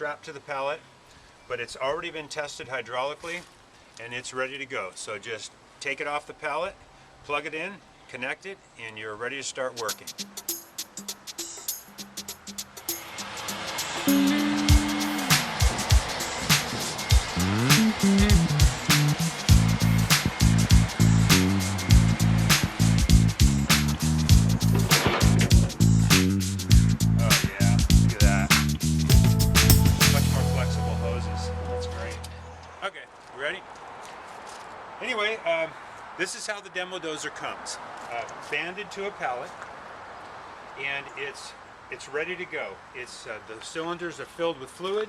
strapped to the pallet, but it's already been tested hydraulically and it's ready to go. So just take it off the pallet, plug it in, connect it, and you're ready to start working. Anyway, this is how the Demo-Dozer comes. Banded to a pallet, and it's ready to go. The cylinders are filled with fluid,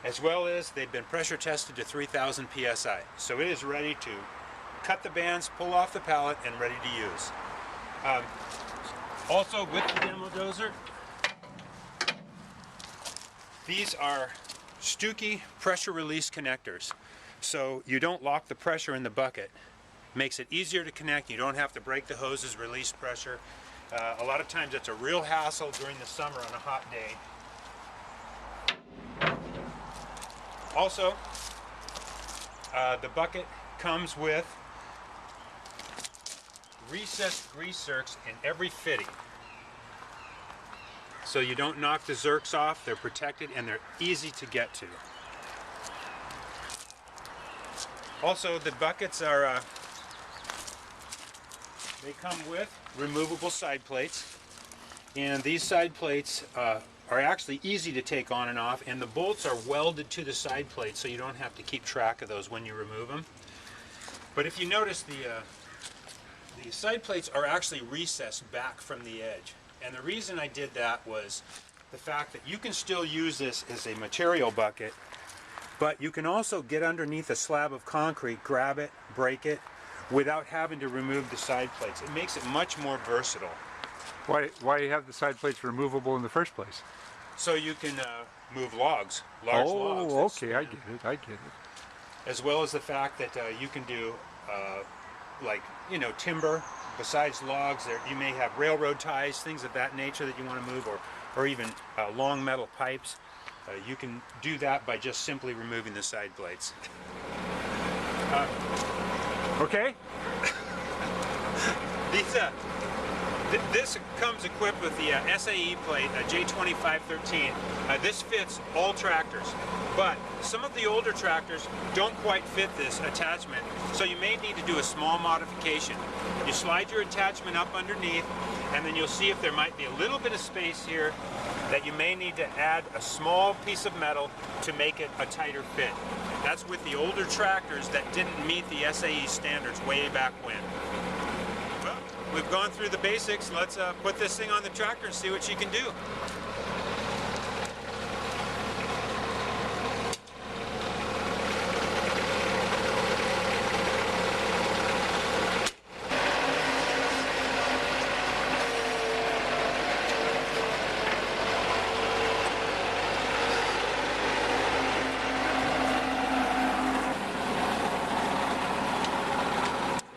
as well as they've been pressure tested to 3,000 psi. So it is ready to cut the bands, pull off the pallet, and ready to use. Also with the Demo-Dozer, these are Stuckey pressure release connectors. So you don't lock the pressure in the bucket. Makes it easier to connect. You don't have to break the hoses, release pressure. A lot of times it's a real hassle during the summer on a hot day. Also, the bucket comes with recessed grease zerks in every fitting. So you don't knock the zerks off, they're protected and they're easy to get to. Also, the buckets are, they come with removable side plates, and these side plates are actually easy to take on and off, and the bolts are welded to the side plate so you don't have to keep track of those when you remove them. But if you notice, the side plates are actually recessed back from the edge, and the reason I did that was the fact that you can still use this as a material bucket, but you can also get underneath a slab of concrete, grab it, break it, without having to remove the side plates. It makes it much more versatile. Why have the side plates removable in the first place? So you can move logs, large logs. Oh, okay, I get it. As well as the fact that you can do, timber. Besides logs, you may have railroad ties, things of that nature that you want to move, or even long metal pipes. You can do that by just simply removing the side plates. Okay. This comes equipped with the SAE plate, J2513. This fits all tractors, but some of the older tractors don't quite fit this attachment, so you may need to do a small modification. You slide your attachment up underneath, and then you'll see if there might be a little bit of space here that you may need to add a small piece of metal to make it a tighter fit. That's with the older tractors that didn't meet the SAE standards way back when. Well, we've gone through the basics. Let's put this thing on the tractor and see what she can do.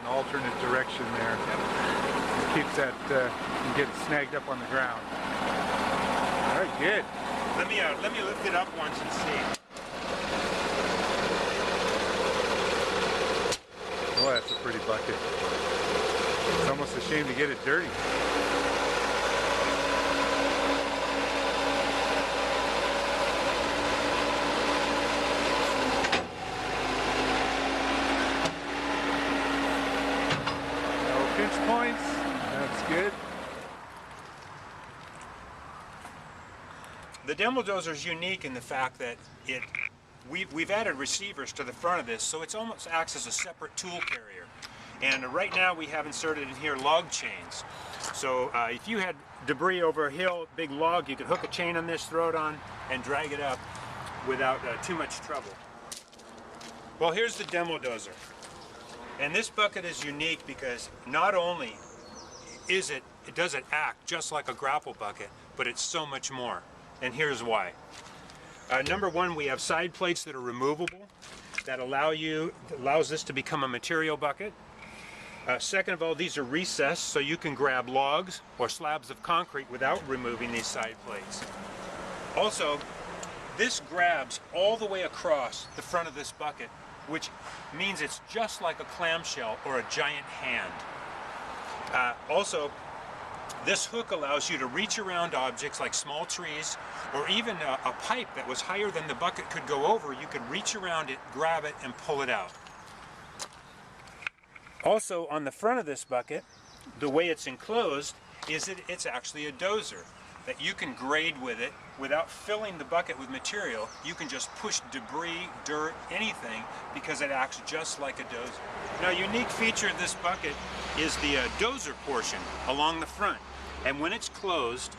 Alternate direction there. It keeps that from getting snagged up on the ground. All right, good. Let me lift it up once and see. Oh, that's a pretty bucket. It's almost a shame to get it dirty. Pinch points, that's good. The Demo-Dozer is unique in the fact that we've added receivers to the front of this, so it almost acts as a separate tool carrier. And right now we have inserted in here log chains. So if you had debris over a hill, big log, you could hook a chain on this, throw it on, and drag it up without too much trouble. Well, here's the Demo-Dozer. And this bucket is unique because not only does it act just like a grapple bucket, but it's so much more. And here's why. Number one, we have side plates that are removable that allows this to become a material bucket. Second of all, these are recessed, so you can grab logs or slabs of concrete without removing these side plates. Also, This grabs all the way across the front of this bucket, which means it's just like a clamshell or a giant hand. Also, this hook allows you to reach around objects like small trees or even a pipe that was higher than the bucket could go over. You could reach around it, grab it, and pull it out. Also, on the front of this bucket, the way it's enclosed is that it's actually a dozer that you can grade with it without filling the bucket with material. You can just push debris, dirt, anything, because it acts just like a dozer. Now, a unique feature of this bucket is the dozer portion along the front. And when it's closed,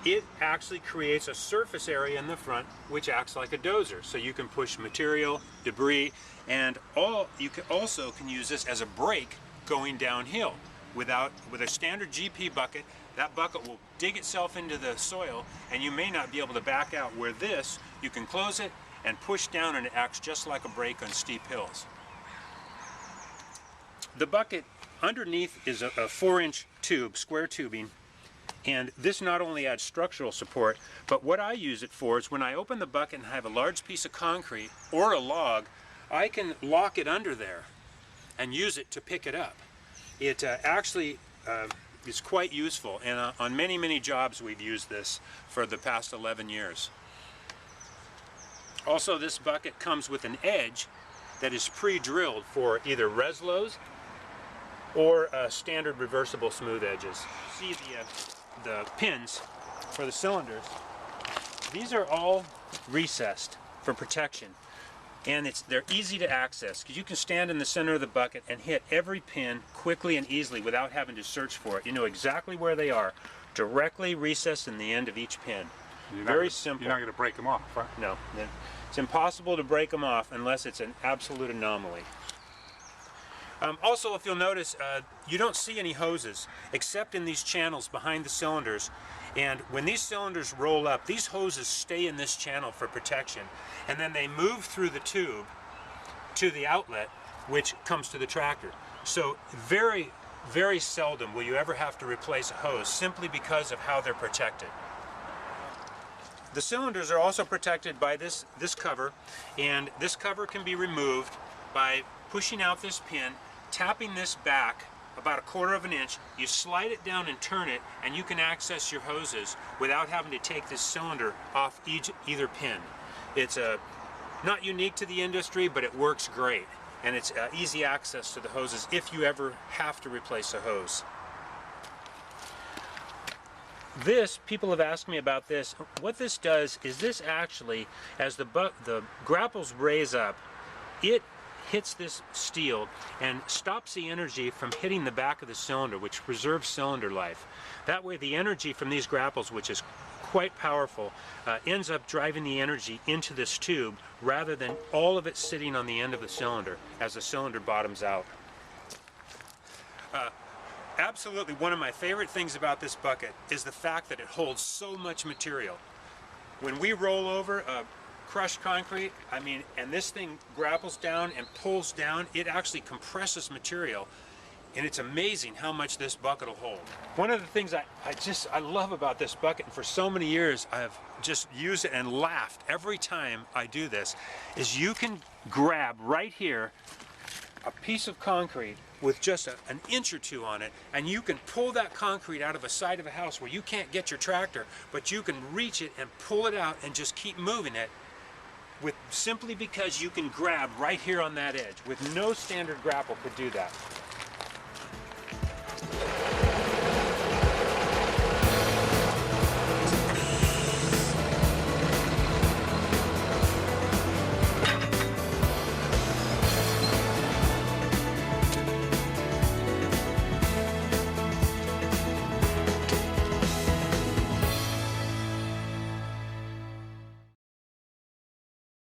it actually creates a surface area in the front which acts like a dozer. So you can push material, debris, and you can also use this as a brake going downhill. With a standard GP bucket, that bucket will dig itself into the soil and you may not be able to back out. Where this, you can close it and push down and it acts just like a brake on steep hills. The bucket underneath is a 4-inch tube, square tubing, and this not only adds structural support, but what I use it for is when I open the bucket and have a large piece of concrete or a log, I can lock it under there and use it to pick it up. It actually is quite useful, and on many jobs we've used this for the past 11 years. Also, this bucket comes with an edge that is pre-drilled for either reslows or standard reversible smooth edges. See the pins for the cylinders. These are all recessed for protection. And they're easy to access because you can stand in the center of the bucket and hit every pin quickly and easily without having to search for it. You know exactly where they are, directly recessed in the end of each pin. Very simple. You're not going to break them off, right? No. It's impossible to break them off unless it's an absolute anomaly. Also, if you'll notice, you don't see any hoses except in these channels behind the cylinders. And when these cylinders roll up, these hoses stay in this channel for protection. And then they move through the tube to the outlet, which comes to the tractor. So very seldom will you ever have to replace a hose simply because of how they're protected. The cylinders are also protected by this cover, and this cover can be removed by pushing out this pin, tapping this back about 1/4 of an inch, you slide it down and turn it, and you can access your hoses without having to take this cylinder off either pin. It's not unique to the industry, but it works great, and it's easy access to the hoses if you ever have to replace a hose. This, people have asked me about this. What this does is this actually, as the grapples raise up, it hits this steel and stops the energy from hitting the back of the cylinder, which preserves cylinder life. That way the energy from these grapples, which is quite powerful, ends up driving the energy into this tube rather than all of it sitting on the end of the cylinder as the cylinder bottoms out. Absolutely one of my favorite things about this bucket is the fact that it holds so much material. When we roll over crushed concrete, and this thing grapples down and pulls down, it actually compresses material, and it's amazing how much this bucket will hold. One of the things I love about this bucket, and for so many years I've just used it and laughed every time I do this, is you can grab right here a piece of concrete with just an inch or two on it, and you can pull that concrete out of a side of a house where you can't get your tractor, but you can reach it and pull it out and just keep moving it simply because you can grab right here on that edge. With no standard grapple could do that.